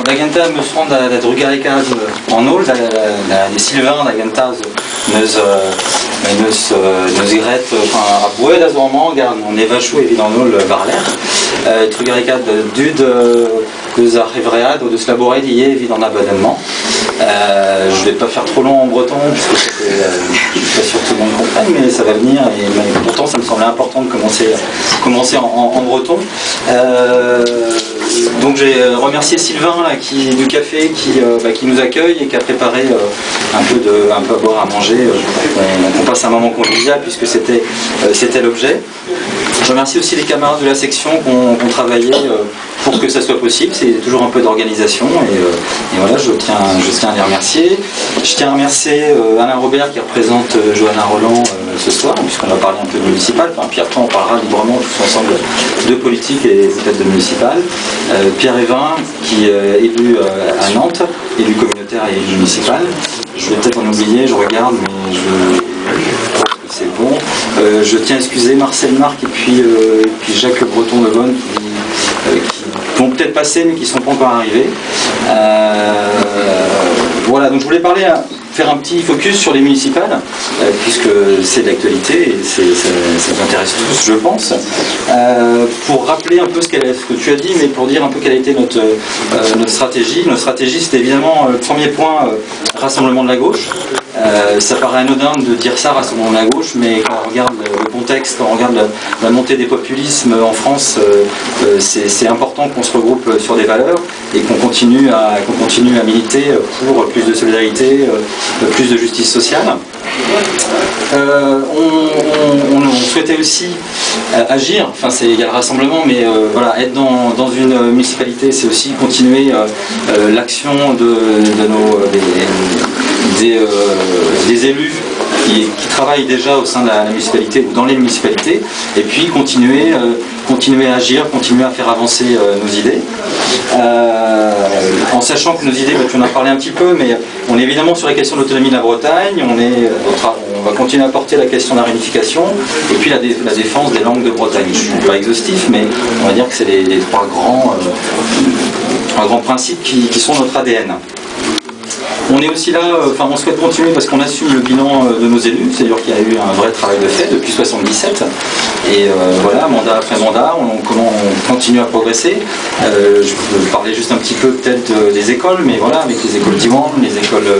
d'Agenta me front da drugarikad en ol, des Sylvain d'Agenta neus gret a boued a zo amañ, on evachou evit en ol barler. Drugarikad dud eus ar revread o deus laboret ie evit en abonnement. Je vais pas faire trop long en breton parce que je suis pas sûr que tout le monde comprenne, mais ça va venir et pourtant ça me semblait important de commencer en breton. Donc j'ai remercié Sylvain là, du café qui nous accueille et qui a préparé un peu à boire, à manger pour qu'on passe un moment convivial puisque c'était l'objet. Je remercie aussi les camarades de la section qui ont travaillé pour que ça soit possible. C'est toujours un peu d'organisation et voilà, je tiens à les remercier. Je tiens à remercier Alain Robert qui représente Johanna Roland ce soir, puisqu'on va parler un peu de municipal, puis après on parlera librement tous ensemble de politique et peut-être de municipal. Pierre Evin qui est élu à Nantes, élu communautaire et élu municipal. Je vais peut-être en oublier, je regarde, mais c'est bon. Je tiens à excuser Marcel Marc et puis Jacques Breton-Lebonne qui vont peut-être passer mais qui ne sont pas encore arrivés. Voilà, donc je voulais faire un petit focus sur les municipales, puisque c'est de l'actualité et ça nous intéresse tous, je pense. Pour rappeler un peu ce que tu as dit, mais pour dire un peu quelle a été notre stratégie. Notre stratégie, c'était évidemment le premier point, rassemblement de la gauche. Ça paraît anodin de dire ça, rassemblement de la gauche, mais quand on regarde le contexte, quand on regarde la montée des populismes en France, c'est important qu'on se regroupe sur des valeurs et qu'on continue à militer pour plus de solidarité, plus de justice sociale. On souhaitait aussi agir, enfin c'est il y a le rassemblement, mais voilà, être dans une municipalité, c'est aussi continuer l'action des élus qui travaillent déjà au sein de la municipalité ou dans les municipalités, et puis continuer à agir, continuer à faire avancer nos idées. En sachant que nos idées, tu en as parlé un petit peu, mais on est évidemment sur la question de l'autonomie de la Bretagne, on va continuer à porter la question de la réunification, et puis la défense des langues de Bretagne. Je ne suis pas exhaustif, mais on va dire que c'est les trois grands principes qui sont notre ADN. On est aussi là, on souhaite continuer parce qu'on assume le bilan de nos élus, c'est-à-dire qu'il y a eu un vrai travail de fait depuis 1977. Et voilà, mandat après mandat, comment on continue à progresser. Je peux parler juste un petit peu peut-être des écoles, mais voilà, avec les écoles d'Iwan, les écoles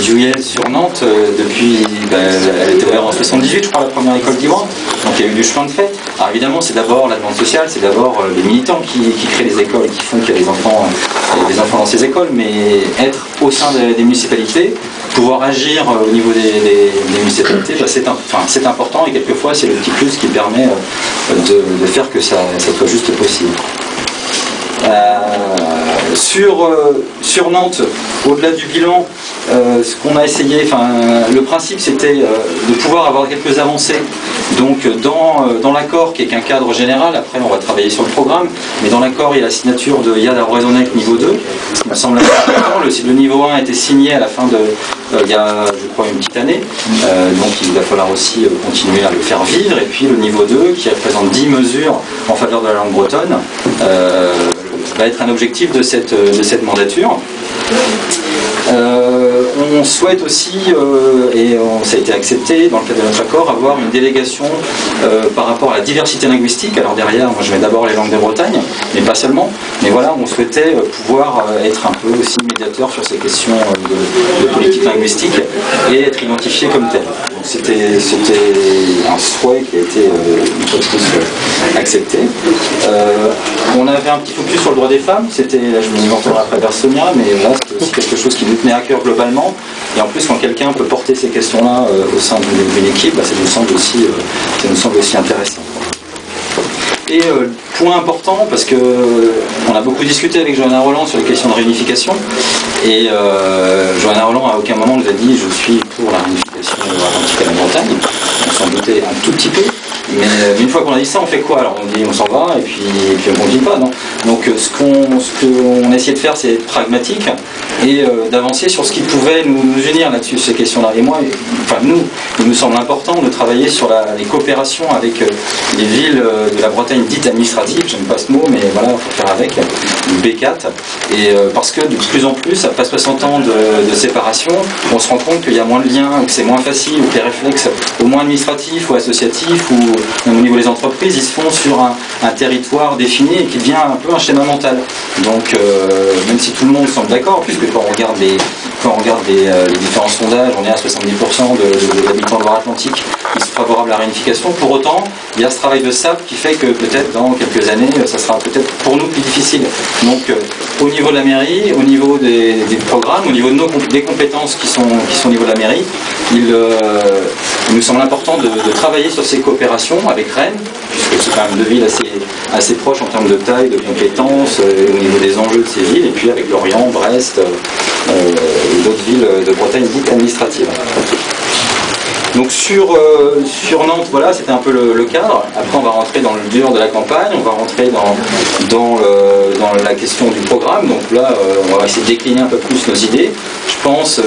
d'Uyel sur Nantes, depuis, elle était ouverte en 1978, je crois, la première école d'Iwan, donc il y a eu du chemin de fait. Alors évidemment, c'est d'abord la demande sociale, c'est d'abord les militants qui créent les écoles et qui font qu'il y a des enfants dans ces écoles, mais être au sein des municipalités, pouvoir agir au niveau des municipalités, c'est important et quelquefois c'est le petit plus qui permet de faire que ça soit juste possible. Sur Nantes, au-delà du bilan, ce qu'on a essayé, le principe c'était de pouvoir avoir quelques avancées. Donc dans l'accord qui est qu'un cadre général, après on va travailler sur le programme, mais dans l'accord il y a la signature de Yad Arbrezonec niveau 2, ce qui me semble important. Le niveau 1 a été signé à la fin il y a je crois une petite année, donc il va falloir aussi continuer à le faire vivre, et puis le niveau 2 qui représente 10 mesures en faveur de la langue bretonne va être un objectif de cette mandature. On souhaite aussi, ça a été accepté dans le cadre de notre accord, avoir une délégation par rapport à la diversité linguistique. Alors derrière, moi je mets d'abord les langues de Bretagne, mais pas seulement. Mais voilà, on souhaitait pouvoir être un peu aussi médiateur sur ces questions de politique linguistique et être identifié comme tel. Donc c'était un souhait qui a été une fois de plus accepté. On avait un petit focus sur le droit des femmes, là je me inventerai après vers Sonia, mais là c'était aussi quelque chose qui nous tenait à cœur globalement, et en plus quand quelqu'un peut porter ces questions-là au sein d'une équipe, ça nous semble aussi intéressant. Et point important, parce qu'on a beaucoup discuté avec Johanna Roland sur les questions de réunification, et Johanna Roland à aucun moment nous a dit je suis pour la réunification atlantique à la Bretagne. On s'en doutait un tout petit peu, mais une fois qu'on a dit ça, on fait quoi? Alors on dit on s'en va et puis on ne dit pas, non. Donc ce qu'on a essayé de faire, c'est être pragmatique et d'avancer sur ce qui pouvait nous unir là-dessus, ces questions-là. Et moi, il nous semble important de travailler sur les coopérations avec les villes de la Bretagne dites administratives, j'aime pas ce mot, mais voilà, il faut faire avec, B4, et parce que de plus en plus, après 60 ans de séparation, on se rend compte qu'il y a moins de liens, que c'est moins facile, ou que les réflexes, au moins administratifs ou associatifs, ou même au niveau des entreprises, ils se font sur un territoire défini et qui devient un peu un schéma mental. Donc, même si tout le monde semble d'accord, puisque quand on regarde les différents sondages, on est à 70% d'habitants de Loire-Atlantique qui sont favorables à la réunification. Pour autant, il y a ce travail de sape qui fait que peut-être dans quelques années, ça sera peut-être pour nous plus difficile. Donc, au niveau de la mairie, au niveau des programmes, au niveau des compétences qui sont au niveau de la mairie, il nous semble important de travailler sur ces coopérations avec Rennes, puisque c'est quand même deux villes assez proches en termes de taille, de compétences, au niveau des enjeux de ces villes, et puis avec Lorient, Brest et d'autres villes de Bretagne dites administratives. Donc sur Nantes, voilà, c'était un peu le cadre. Après, on va rentrer dans le dur de la campagne, on va rentrer dans la question du programme. Donc là, on va essayer de décliner un peu plus nos idées. Je pense,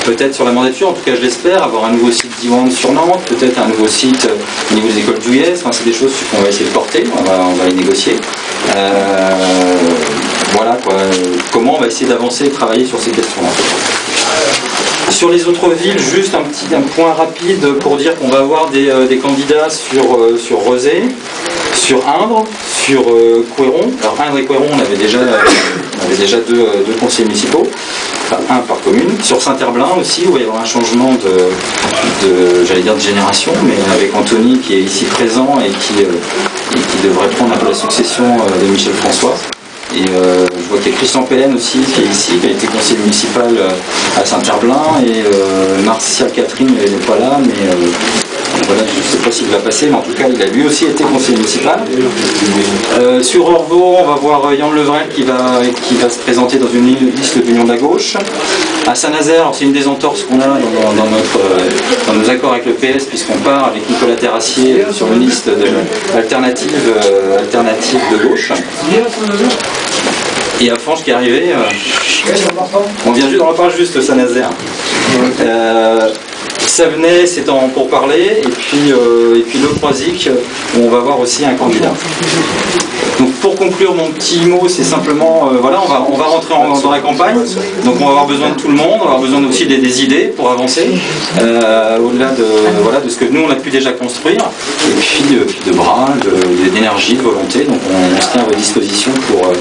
peut-être sur la mandature, en tout cas je l'espère, avoir un nouveau site d'Iwan sur Nantes, peut-être un nouveau site au niveau des écoles d'US. Enfin, c'est des choses qu'on va essayer de porter, on va les négocier. Voilà quoi, comment on va essayer d'avancer et de travailler sur ces questions-là. Sur les autres villes, juste un point rapide pour dire qu'on va avoir des candidats sur Rezé, sur Indre, sur Couëron. Alors Indre et Couëron, on avait déjà deux conseillers municipaux, enfin un par commune. Sur Saint-Herblain aussi, où il va y avoir un changement j'allais dire de génération, mais avec Anthony qui est ici présent et qui devrait prendre un peu la succession de Michel François. Et je vois qu'il y a Christian Pellen aussi qui est ici, qui a été conseiller municipal à Saint-Herblain, et Martial Catherine n'est pas là, mais voilà, je ne sais pas s'il va passer, mais en tout cas il a lui aussi été conseiller municipal. Sur Orvaux, on va voir Yann Levrel qui va se présenter dans une liste de l'Union de la gauche. À Saint-Nazaire, c'est une des entorses qu'on a dans nos accords avec le PS, puisqu'on part avec Nicolas Terrassier sur une liste alternative de gauche. Et à Franche qui est arrivé, on en parle juste Saint-Nazaire. Savenay, c'est pour parler, et puis Le Croisic, où on va voir aussi un candidat. Donc pour conclure mon petit mot, c'est simplement, voilà, on va rentrer dans la campagne, donc on va avoir besoin de tout le monde, on va avoir besoin aussi des idées pour avancer, au-delà de ce que nous on a pu déjà construire, et puis de bras, d'énergie, de volonté. Donc on se tient à votre disposition pour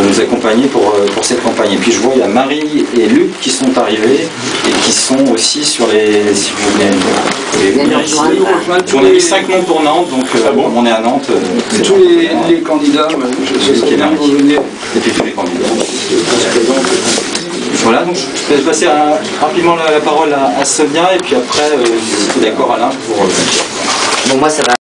nous accompagner pour cette campagne. Et puis je vois, il y a Marie et Luc qui sont arrivés et qui sont aussi sur si vous voulez venir ici. On a mis 5 noms pour Nantes, donc on est à Nantes. Tous les candidats, je sais pas vous venir. Et puis tous les candidats. Voilà, donc je vais passer rapidement la parole à Sonia, et puis après, si tu es d'accord Alain, pour... Bon, moi ça va.